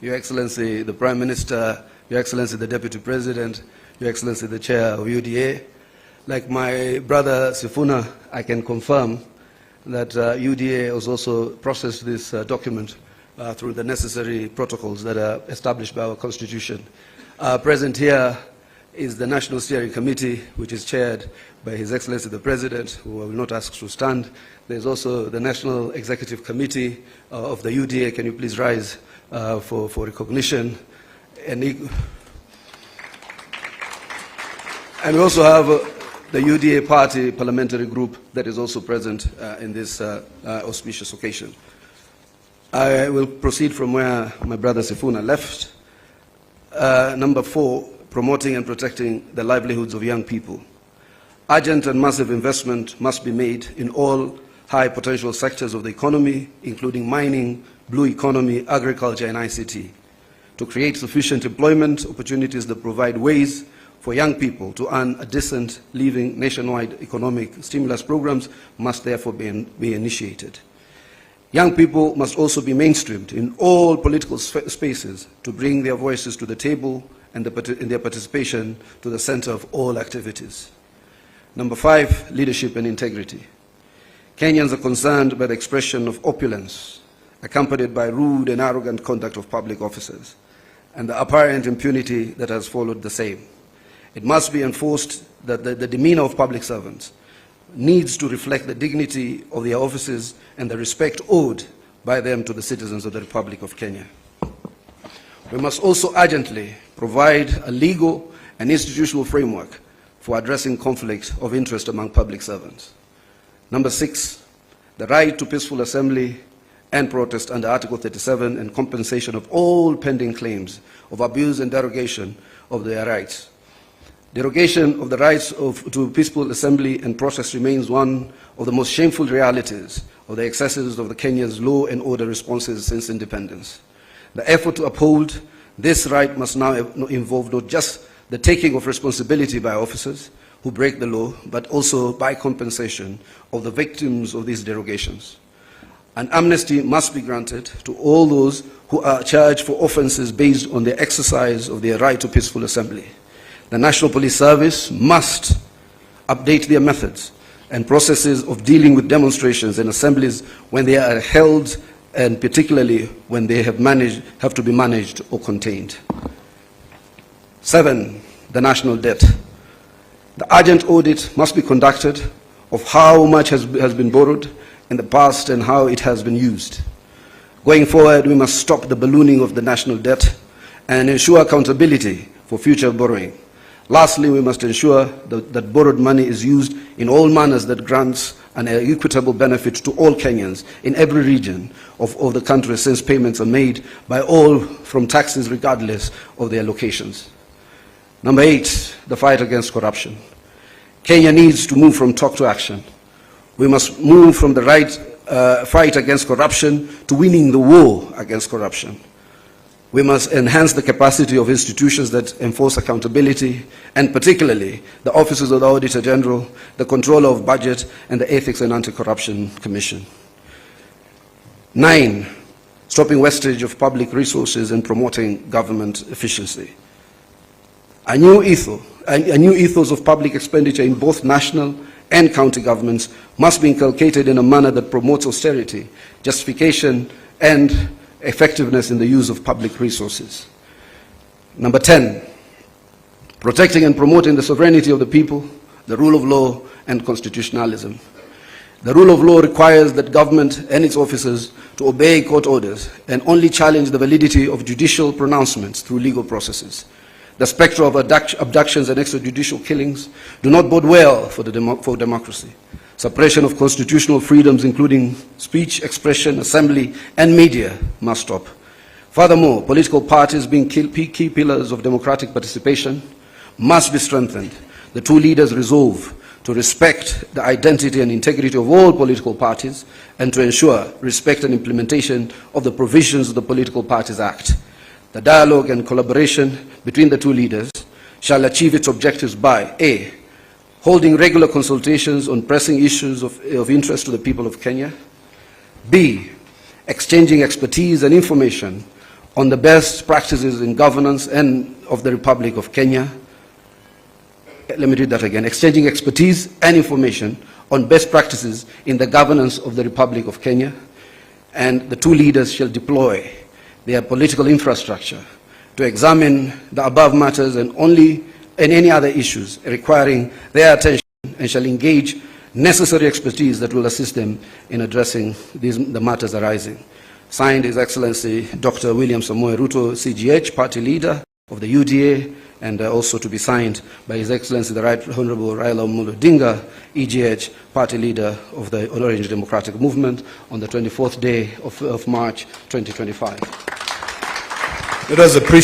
Your Excellency, the Prime Minister, Your Excellency, the Deputy President, Your Excellency, the Chair of UDA. Like my brother Sifuna, I can confirm that UDA has also processed this document through the necessary protocols that are established by our Constitution. Present here is the National Steering Committee, which is chaired by His Excellency the President, who I will not ask to stand. There's also the National Executive Committee of the UDA. Can you please rise for recognition? And we also have the UDA Party Parliamentary Group that is also present in this auspicious occasion. I will proceed from where my brother Sifuna left. Number 4, promoting and protecting the livelihoods of young people. Urgent and massive investment must be made in all high potential sectors of the economy, including mining, blue economy, agriculture, and ICT, to create sufficient employment opportunities that provide ways for young people to earn a decent living. Nationwide economic stimulus programs must therefore be initiated. Young people must also be mainstreamed in all political spaces to bring their voices to the table and their participation to the center of all activities. Number 5, leadership and integrity. Kenyans are concerned by the expression of opulence, accompanied by rude and arrogant conduct of public officers, and the apparent impunity that has followed the same. It must be enforced that the demeanor of public servants needs to reflect the dignity of their offices and the respect owed by them to the citizens of the Republic of Kenya. We must also urgently provide a legal and institutional framework for addressing conflict of interest among public servants. Number 6, the right to peaceful assembly and protest under Article 37 and compensation of all pending claims of abuse and derogation of their rights. Derogation of the rights to peaceful assembly and protest remains one of the most shameful realities of the excesses of the Kenya's law and order responses since independence. The effort to uphold this right must now involve not just the taking of responsibility by officers who break the law, but also by compensation of the victims of these derogations. An amnesty must be granted to all those who are charged for offenses based on the exercise of their right to peaceful assembly. The National Police Service must update their methods and processes of dealing with demonstrations and assemblies when they are held, and particularly when they have to be managed or contained. 7, the national debt. The urgent audit must be conducted of how much has been borrowed in the past and how it has been used. Going forward, we must stop the ballooning of the national debt and ensure accountability for future borrowing. Lastly, we must ensure that borrowed money is used in all manners that grants an equitable benefit to all Kenyans in every region of the country, since payments are made by all from taxes regardless of their locations. Number 8, the fight against corruption. Kenya needs to move from talk to action. We must move from the fight against corruption to winning the war against corruption. We must enhance the capacity of institutions that enforce accountability, and particularly the offices of the Auditor General, the Controller of Budget, and the Ethics and Anti-Corruption Commission. 9, stopping wastage of public resources and promoting government efficiency. A new ethos of public expenditure in both national and county governments must be inculcated in a manner that promotes austerity, justification, and effectiveness in the use of public resources. Number 10, protecting and promoting the sovereignty of the people, the rule of law, and constitutionalism. The rule of law requires that government and its officers to obey court orders and only challenge the validity of judicial pronouncements through legal processes. The spectre of abductions and extrajudicial killings do not bode well for democracy. Suppression of constitutional freedoms, including speech, expression, assembly, and media, must stop. Furthermore, political parties, being key pillars of democratic participation, must be strengthened. The two leaders resolve to respect the identity and integrity of all political parties and to ensure respect and implementation of the provisions of the Political Parties Act. The dialogue and collaboration between the two leaders shall achieve its objectives by A, holding regular consultations on pressing issues of interest to the people of Kenya. B, exchanging expertise and information on the best practices in governance and of the Republic of Kenya. Let me read that again. Exchanging expertise and information on best practices in the governance of the Republic of Kenya. And the two leaders shall deploy their political infrastructure to examine the above matters and any other issues requiring their attention, and shall engage necessary expertise that will assist them in addressing the matters arising. Signed, His Excellency Dr. William Samoei Ruto, CGH, Party Leader of the UDA, and also to be signed by His Excellency the Right Honorable Raila Odinga, EGH, Party Leader of the Orange Democratic Movement, on the 24th day of March 2025. Let us appreciate